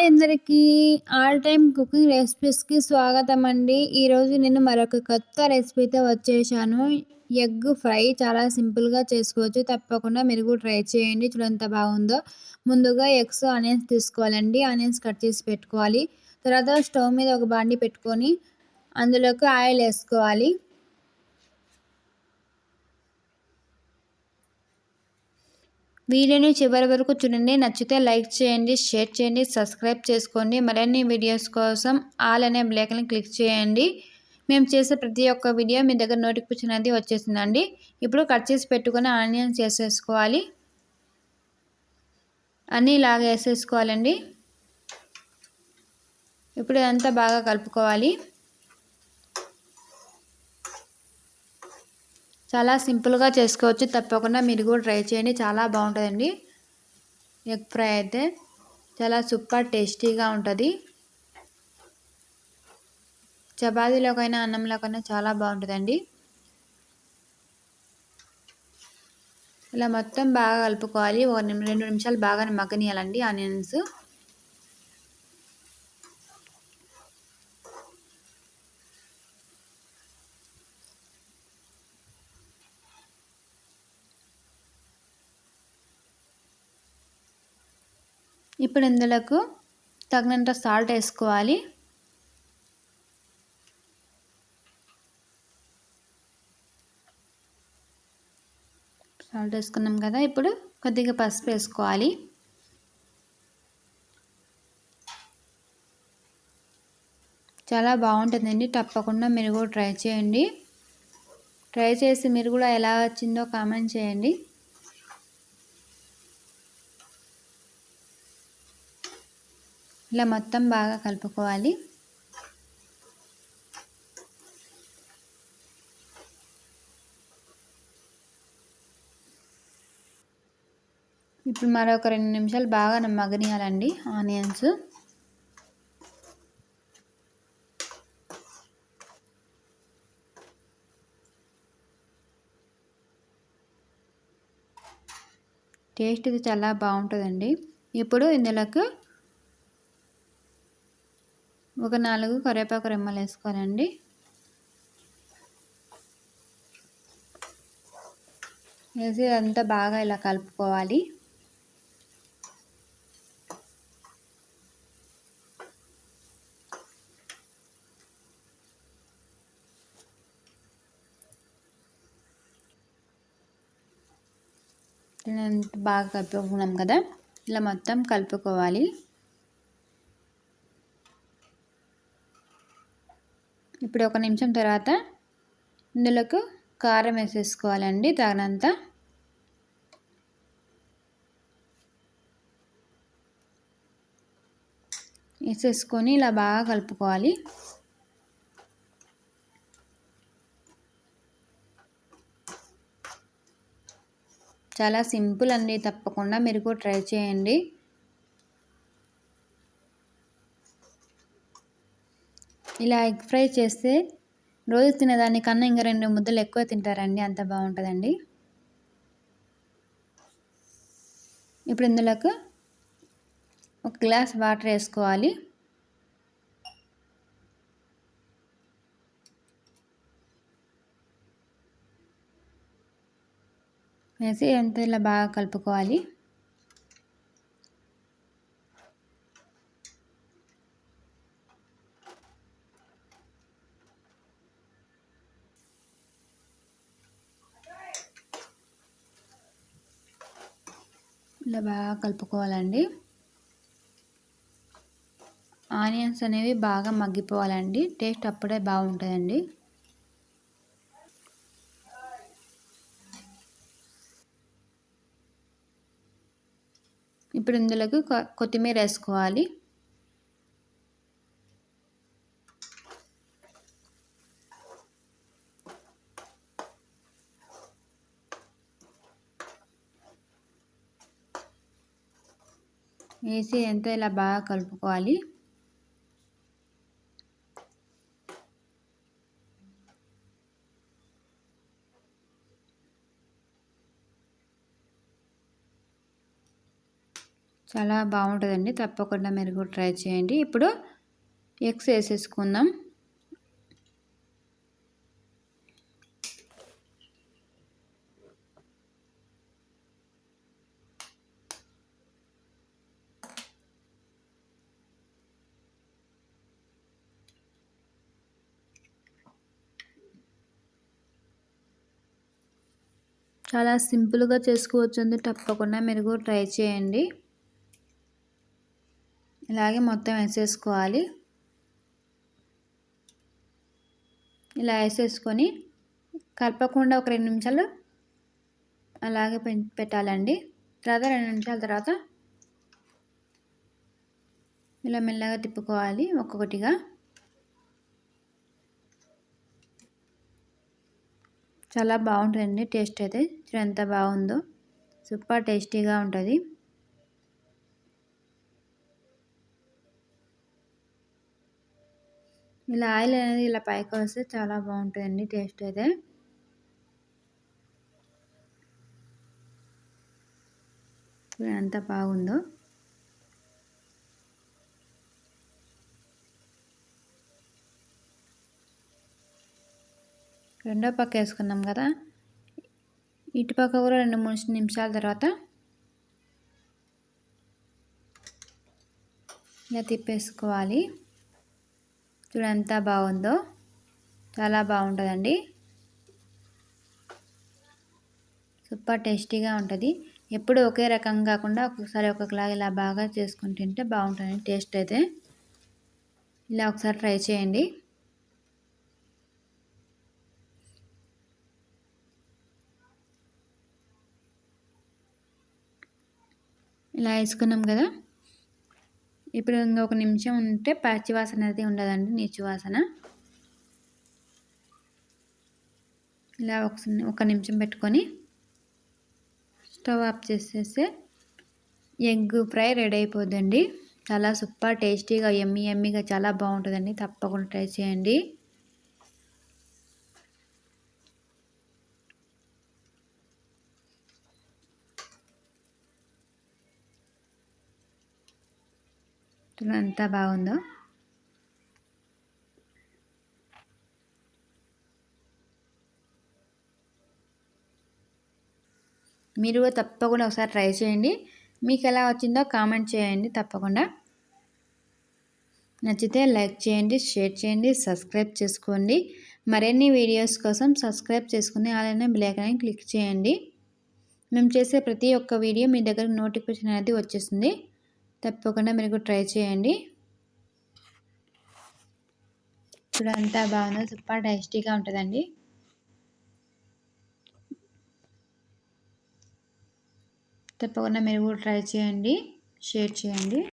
Hi అందరికీ! All time cooking రెసిపీస్‌కి స్వాగతం అండి. ఈరోజు నేను మరొక కొత్త రెసిపీతో వచ్చేసాను. ఎగ్ ఫ్రై చాలా సింపుల్‌గా చేసుకోవచ్చు. తప్పకుండా మీరు కూడా ట్రై చేయండి. చూడండి ఎంత బాగుందో. ముందుగా ఎగ్స్, ఆనియన్స్ తీసుకోవాలండి. ఆనియన్స్ కట్ చేసి పెట్టుకోవాలి. తర్వాత స్టవ్ మీద ఒక బాండీ పెట్టుకొని అందులోకి ఆయిల్ ఏసుకోవాలి. వీడియోని చివరి వరకు చూడండి. నచ్చితే లైక్ చేయండి, షేర్ చేయండి, సబ్స్క్రైబ్ చేసుకోండి. మరిన్ని వీడియోస్ కోసం ఆల్ అనే బెల్ ఐకాన్ని క్లిక్ చేయండి. మేము చేసే ప్రతి ఒక్క వీడియో మీ దగ్గర నోటిఫికేషన్ అనేది వచ్చేసిందండి. ఇప్పుడు కట్ చేసి పెట్టుకున్న ఆనియన్స్ వేసేసుకోవాలి. అన్నీ ఇలాగ వేసేసుకోవాలండి. ఇప్పుడు ఇదంతా బాగా కలుపుకోవాలి. చాలా సింపుల్గా చేసుకోవచ్చు. తప్పకుండా మీరు కూడా ట్రై చేయండి. చాలా బాగుంటుందండి. ఎగ్ ఫ్రై అయితే చాలా సూపర్ టేస్టీగా ఉంటుంది. చపాతీలోకైనా అన్నంలోకైనా చాలా బాగుంటుందండి. ఇలా మొత్తం బాగా కలుపుకోవాలి. 2 నిమిషాలు బాగా మగ్గనియాలండి ఆనియన్స్. ఇప్పుడు ఇందులోకి తగినంత సాల్ట్ వేసుకోవాలి. సాల్ట్ వేసుకున్నాం కదా. ఇప్పుడు కొద్దిగా పసుపు వేసుకోవాలి. చాలా బాగుంటుందండి. తప్పకుండా మీరు కూడా ట్రై చేయండి. ట్రై చేసి మీరు కూడా ఎలా వచ్చిందో కామెంట్ చేయండి. ఇలా మొత్తం బాగా కలుపుకోవాలి. ఇప్పుడు మరొక 2 నిమిషాలు బాగా మగ్గనియాలండి ఆనియన్స్. టేస్ట్ ఇది చాలా బాగుంటుందండి. ఇప్పుడు ఇందులోకి ఒక 4 కరివేపాకు రెమ్మలు వేసుకోవాలండి. వేసి అంతా బాగా ఇలా కలుపుకోవాలి. బాగా కలుపుకున్నాం కదా. ఇలా మొత్తం కలుపుకోవాలి. ఇప్పుడు 1 నిమిషం తర్వాత ఇందులోకి కారం వేసేసుకోవాలండి తగినంత. వేసేసుకొని ఇలా బాగా కలుపుకోవాలి. చాలా సింపుల్ అండి. తప్పకుండా మీరు కూడా ట్రై చేయండి. ఇలా ఎగ్ ఫ్రై చేస్తే రోజు తినేదానికన్నా ఇంకా 2 ముద్దలు ఎక్కువ తింటారండి. అంత బాగుంటుందండి. ఇప్పుడు ఇందులోకి 1 గ్లాస్ వాటర్ వేసుకోవాలి. వేసి అంతా ఇలా బాగా కలుపుకోవాలి. ఇలా బాగా కలుపుకోవాలండి. ఆనియన్స్ అనేవి బాగా మగ్గిపోవాలండి. టేస్ట్ అప్పుడే బాగుంటుందండి. ఇప్పుడు ఇందులోకి కొత్తిమీర వేసుకోవాలి. వేసి అంతా ఇలా బాగా కలుపుకోవాలి. చాలా బాగుంటుందండి. తప్పకుండా మీరు కూడా ట్రై చేయండి. ఇప్పుడు ఎగ్స్ వేసేసుకుందాం. చాలా సింపుల్గా చేసుకోవచ్చండి. తప్పకుండా మీరు కూడా ట్రై చేయండి. ఇలాగే మొత్తం వేసేసుకోవాలి. ఇలా వేసేసుకొని కలపకుండా ఒక 2 నిమిషాలు అలాగే పెట్టాలండి. తర్వాత 2 నిమిషాల తర్వాత ఇలా మెల్లగా తిప్పుకోవాలి ఒక్కొక్కటిగా. చాలా బాగుంటుందండి టేస్ట్ అయితే. చూడండి ఎంత బాగుందో, సూపర్ టేస్టీగా ఉంటుంది. ఇలా ఆయిల్ అనేది ఇలా పైకి వస్తే చాలా బాగుంటుందండి టేస్ట్ అయితే. చూడండి ఎంత బాగుందో. రెండో పక్క వేసుకున్నాం కదా, ఇటుపక్క కూడా 2-3 నిమిషాల తర్వాత ఇలా తిప్పేసుకోవాలి. చూడండి ఎంత బాగుందో, చాలా బాగుంటుందండి. సూపర్ టేస్టీగా ఉంటుంది. ఎప్పుడు ఒకే రకం కాకుండా ఒక్కొక్కసారి ఒక్కొక్కలాగా ఇలా బాగా చేసుకుని తింటే బాగుంటుంది టేస్ట్ అయితే. ఇలా ఒకసారి ట్రై చేయండి. ఇలా వేసుకున్నాం కదా, ఇప్పుడు ఇంకొక నిమిషం ఉంటే పచ్చి వాసన అనేది ఉండదండి, నీచు వాసన. ఇలా ఒక నిమిషం పెట్టుకొని స్టవ్ ఆఫ్ చేసేస్తే ఎగ్ ఫ్రై రెడీ అయిపోద్దండి. చాలా సూపర్ టేస్టీగా యమ్మీగా చాలా బాగుంటుందండి. తప్పకుండా ట్రై చేయండి. ఎంత బాగుందో. మీరు తప్పకుండా ఒకసారి ట్రై చేయండి. మీకు ఎలా వచ్చిందో కామెంట్ చేయండి తప్పకుండా. నచ్చితే లైక్ చేయండి, షేర్ చేయండి, సబ్స్క్రైబ్ చేసుకోండి. మరిన్ని వీడియోస్ కోసం సబ్స్క్రైబ్ చేసుకుని అలానే బెల్ ఐకాన్ క్లిక్ చేయండి. మేము చేసే ప్రతి ఒక్క వీడియో మీ దగ్గర నోటిఫికేషన్ అనేది వచ్చేస్తుంది. తప్పకుండా మీరు కూడా ట్రై చేయండి. ఇప్పుడు అంతా బాగుందో, సూపర్ టేస్టీగా ఉంటుందండి. తప్పకుండా మీరు కూడా ట్రై చేయండి, షేర్ చేయండి.